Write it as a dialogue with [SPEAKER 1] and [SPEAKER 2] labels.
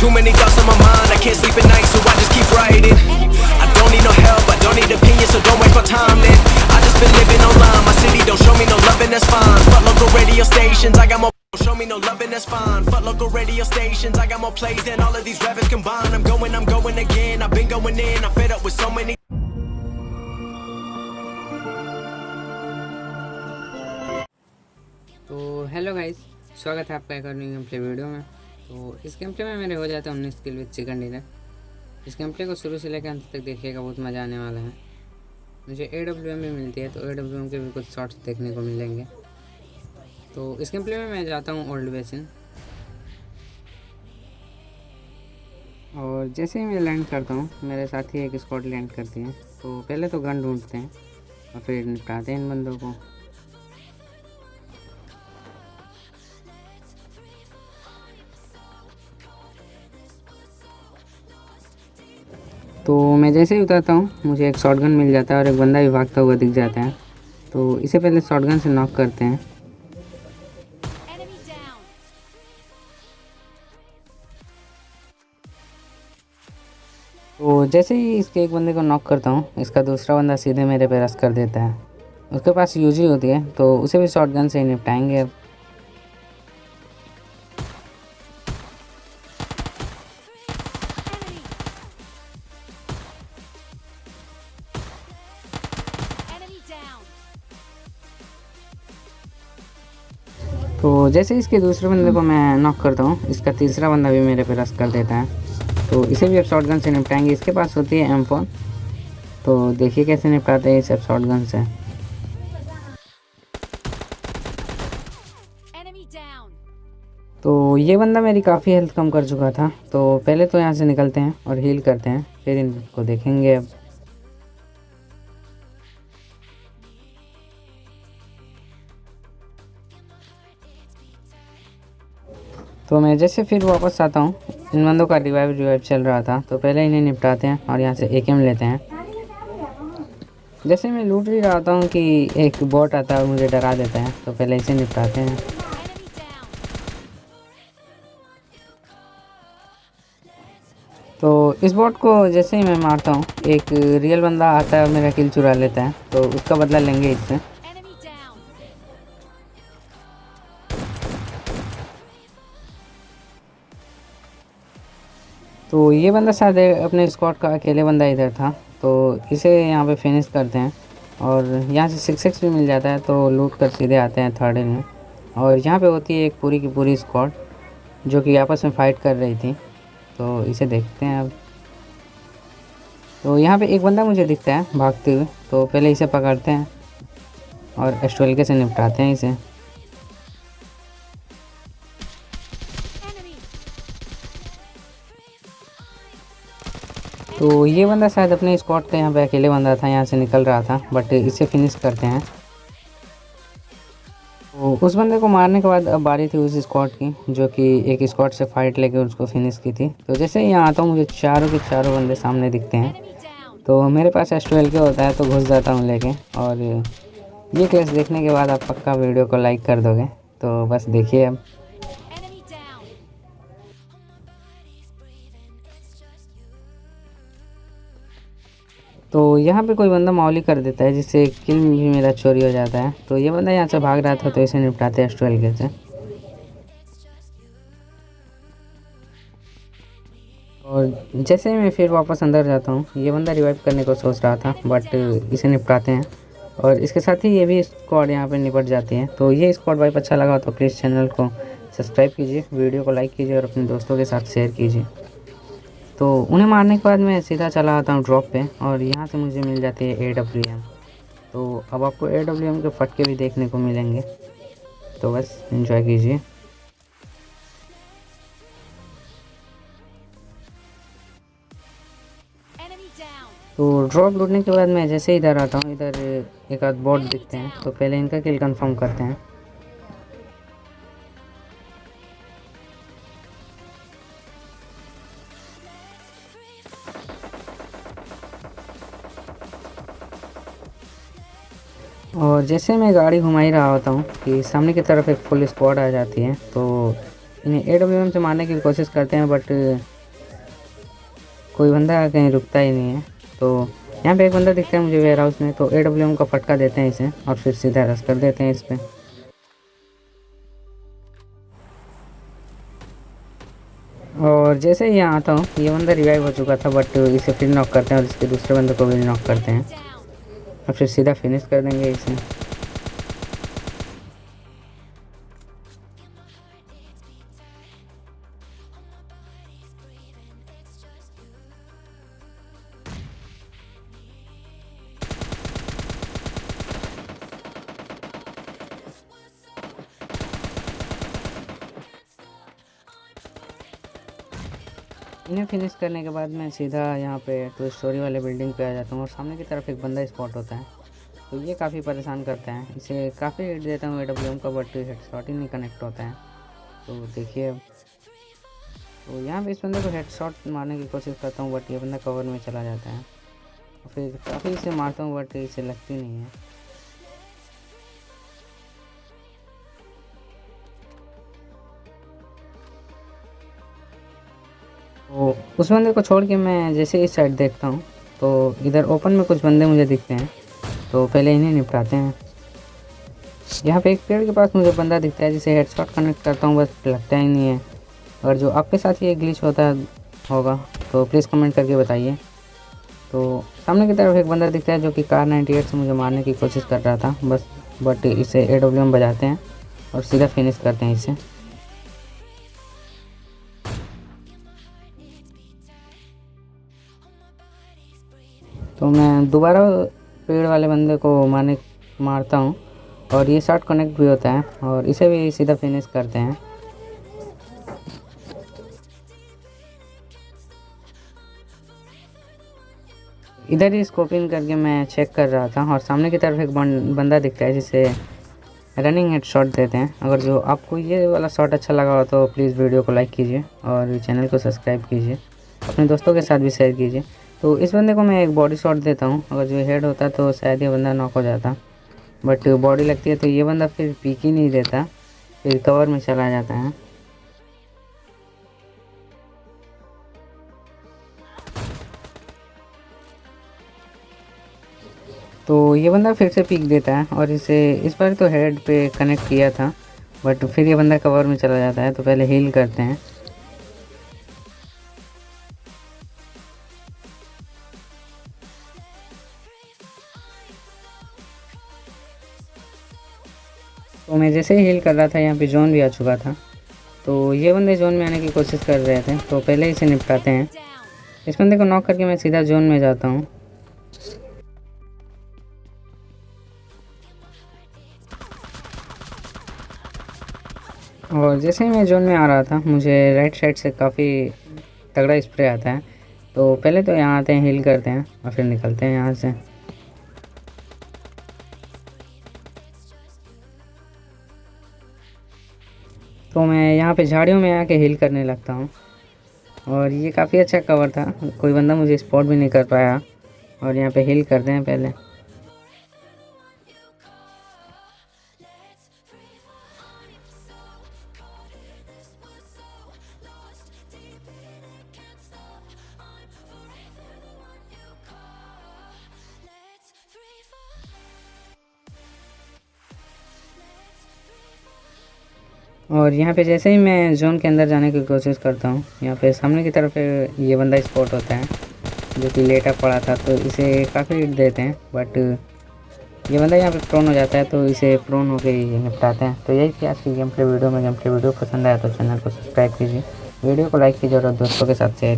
[SPEAKER 1] too many thoughts on my mind, I can't sleep at night, so I just keep writing. I don't need no help, I don't need opinions, so don't waste my time then. I just been living online, my city don't show me no love and that's fine. Fuck local radio stations, I got more show me no love and that's fine. Fuck local radio stations, I got more plays than all of these rappers combined. I'm going again, I've been going in, I'm fed up with so many.
[SPEAKER 2] तो hello guys, स्वागत है आपका एक और new game play video में। तो इस game play में मेरे हो जाते हैं 19 किल विद चिकन डिनर। इस गेम प्ले को शुरू से लेकर अंत तक देखिएगा, बहुत मज़ा आने वाला है। मुझे AWM भी मिलती है, तो AWM के भी कुछ शॉट्स देखने को मिलेंगे। तो इस गेम प्ले में मैं जाता हूँ ओल्ड बेसिन, और जैसे ही मैं लैंड करता हूँ मेरे साथी एक स्क्वाड लैंड करती है। तो पहले तो गन ढूंढते हैं और फिर निपटाते हैं इन बंदों को। तो मैं जैसे ही उतरता हूँ मुझे एक शॉटगन मिल जाता है और एक बंदा भी भागता हुआ दिख जाता है। तो इसे पहले शॉटगन से नॉक करते हैं। तो जैसे ही इसके एक बंदे को नॉक करता हूँ, इसका दूसरा बंदा सीधे मेरे पे रश कर देता है। उसके पास यूजी होती है, तो उसे भी शॉटगन से ही निपटाएंगे अब। तो जैसे इसके दूसरे बंदे को मैं नॉक करता हूँ, इसका तीसरा बंदा भी मेरे पे रश कर देता है। तो इसे भी अब शॉटगन से निपटाएंगे। इसके पास होती है M4, तो देखिए कैसे निपटाते हैं इसे अब शॉटगन से। तो ये बंदा मेरी काफ़ी हेल्थ कम कर चुका था, तो पहले तो यहाँ से निकलते हैं और हील करते हैं, फिर इनको देखेंगे अब। तो मैं जैसे फिर वापस आता हूँ, इन बंदों का रिवाइव चल रहा था, तो पहले इन्हें निपटाते हैं और यहाँ से AKM लेते हैं। जैसे मैं लूट ही रहा हूँ कि एक बॉट आता है और मुझे डरा देता है, तो पहले इसे निपटाते हैं। तो इस बॉट को जैसे ही मैं मारता हूँ, एक रियल बंदा आता है और मेरा किल चुरा लेता है, तो उसका बदला लेंगे इससे। तो ये बंदा शायद अपने स्क्वाड का अकेले बंदा इधर था, तो इसे यहाँ पे फिनिश करते हैं और यहाँ से 6x भी मिल जाता है, तो लूट कर सीधे आते हैं थर्ड में। और यहाँ पे होती है एक पूरी की पूरी स्क्वाड जो कि आपस में फ़ाइट कर रही थी, तो इसे देखते हैं अब। तो यहाँ पे एक बंदा मुझे दिखता है भागते हुए, तो पहले इसे पकड़ते हैं और S12 से निपटाते हैं इसे। तो ये बंदा शायद अपने स्क्वाड का यहाँ पे अकेले बंदा था, यहाँ से निकल रहा था, बट इसे फिनिश करते हैं। तो उस बंदे को मारने के बाद अब बारी थी उस स्क्वाड की, जो कि एक स्क्वाड से फाइट लेके उसको फिनिश की थी। तो जैसे ही यहाँ आता हूँ मुझे चारों के चारों बंदे सामने दिखते हैं, तो मेरे पास S12 होता है, तो घुस जाता हूँ लेके। और ये क्लैश देखने के बाद आप पक्का वीडियो को लाइक कर दोगे, तो बस देखिए अब। तो यहाँ पे कोई बंदा मौली कर देता है, जिससे किल भी मेरा चोरी हो जाता है। तो ये बंदा यहाँ से भाग रहा था, तो इसे निपटाते हैं S12 से। और जैसे ही मैं फिर वापस अंदर जाता हूँ, ये बंदा रिवाइव करने को सोच रहा था, बट इसे निपटाते हैं और इसके साथ ही ये भी स्क्वाड यहाँ पे निपट जाती है। तो ये स्क्वाड वाइप अच्छा लगा तो प्लीज़ चैनल को सब्सक्राइब कीजिए, वीडियो को लाइक कीजिए और अपने दोस्तों के साथ शेयर कीजिए। तो उन्हें मारने के बाद मैं सीधा चला आता हूँ ड्रॉप पे, और यहाँ से मुझे मिल जाती है AWM। तो अब आपको AWM के फटके भी देखने को मिलेंगे, तो बस एंजॉय कीजिए। तो ड्रॉप लूटने के बाद मैं जैसे इधर आता हूँ, इधर एक आध बॉट दिखते हैं, तो पहले इनका किल कंफर्म करते हैं। और जैसे मैं गाड़ी घुमा ही रहा होता हूँ कि सामने की तरफ एक फुल स्क्वाड आ जाती है, तो इन्हें AWM से मारने की कोशिश करते हैं, बट कोई बंदा कहीं रुकता ही नहीं है। तो यहाँ पे एक बंदा दिखता है मुझे वेयर हाउस में, तो AWM का फटका देते हैं इसे और फिर सीधा रश कर देते हैं इस पर। और जैसे ही यहाँ आता हूँ ये बंदा रिवाइव हो चुका था, बट इसे फिर नॉक करते हैं और इसके दूसरे बंदे को भी नॉक करते हैं और फिर सीधा फिनिश कर देंगे इसे। इन्हें फिनिश करने के बाद मैं सीधा यहाँ पे टू स्टोरी वाले बिल्डिंग पे आ जाता हूँ और सामने की तरफ एक बंदा स्पॉट होता है, तो ये काफ़ी परेशान करता है। इसे काफ़ी हिट देता हूँ AWM का, बट हेडशॉट ही नहीं कनेक्ट होता है। तो देखिए अब, तो यहाँ पे इस बंदे को हेडशॉट मारने की कोशिश करता हूँ, बट ये बंदा कवर में चला जाता है। फिर काफ़ी इसे मारता हूँ बट इसे लगती नहीं है। तो उस बंदे को छोड़ के मैं जैसे इस साइड देखता हूँ तो इधर ओपन में कुछ बंदे मुझे दिखते हैं, तो पहले इन्हें निपटाते हैं। यहाँ पे एक पेड़ के पास मुझे बंदा दिखता है जिसे हेडशॉट कनेक्ट करता हूँ, बस लगता ही नहीं है। अगर जो आपके साथ ये ग्लिच होता होगा तो प्लीज़ कमेंट करके बताइए। तो सामने की तरफ एक बंदा दिखता है जो कि कार 98 से मुझे मारने की कोशिश कर रहा था बस, बट इसे AWM बजाते हैं और सीधा फिनिश करते हैं इसे। तो मैं दोबारा पेड़ वाले बंदे को मारता हूँ और ये शॉट कनेक्ट भी होता है और इसे भी सीधा फिनिश करते हैं। इधर ही स्कोपिंग करके मैं चेक कर रहा था और सामने की तरफ एक बंदा दिखता है जिसे रनिंग हेड शॉट देते हैं। अगर जो आपको ये वाला शॉट अच्छा लगा हो तो प्लीज़ वीडियो को लाइक कीजिए और चैनल को सब्सक्राइब कीजिए, अपने दोस्तों के साथ भी शेयर कीजिए। तो इस बंदे को मैं एक बॉडी शॉट देता हूँ, अगर जो हेड होता तो शायद ये बंदा नॉक हो जाता, बट बॉडी लगती है तो ये बंदा फिर पीक ही नहीं देता, फिर कवर में चला जाता है। तो ये बंदा फिर से पीक देता है और इसे इस बार तो हेड पे कनेक्ट किया था, बट फिर ये बंदा कवर में चला जाता है। तो पहले हील करते हैं। तो मैं जैसे ही हील कर रहा था यहाँ पे जोन भी आ चुका था, तो ये बंदे जोन में आने की कोशिश कर रहे थे, तो पहले इसे निपटाते हैं। इस बंदे को नॉक करके मैं सीधा जोन में जाता हूँ। और जैसे ही मैं जोन में आ रहा था मुझे राइट साइड से काफ़ी तगड़ा स्प्रे आता है, तो पहले तो यहाँ आते हैं, हील करते हैं और फिर निकलते हैं यहाँ से। तो मैं यहाँ पे झाड़ियों में आके हील करने लगता हूँ और ये काफ़ी अच्छा कवर था, कोई बंदा मुझे स्पॉट भी नहीं कर पाया। और यहाँ पे हील करते हैं पहले। और यहाँ पे जैसे ही मैं जोन के अंदर जाने की कोशिश करता हूँ, यहाँ पे सामने की तरफ ये बंदा स्पॉट होता है जो कि लेटा पड़ा था, तो इसे काफ़ी हिट देते हैं, बट ये बंदा यहाँ पे प्रोन हो जाता है, तो इसे प्रोन होकर ही निपटाते हैं। तो यही थी आज की गेम प्ले वीडियो में। गेम प्ले वीडियो पसंद आया तो चैनल को सब्सक्राइब कीजिए, वीडियो को लाइक कीजिए और दोस्तों के साथ शेयर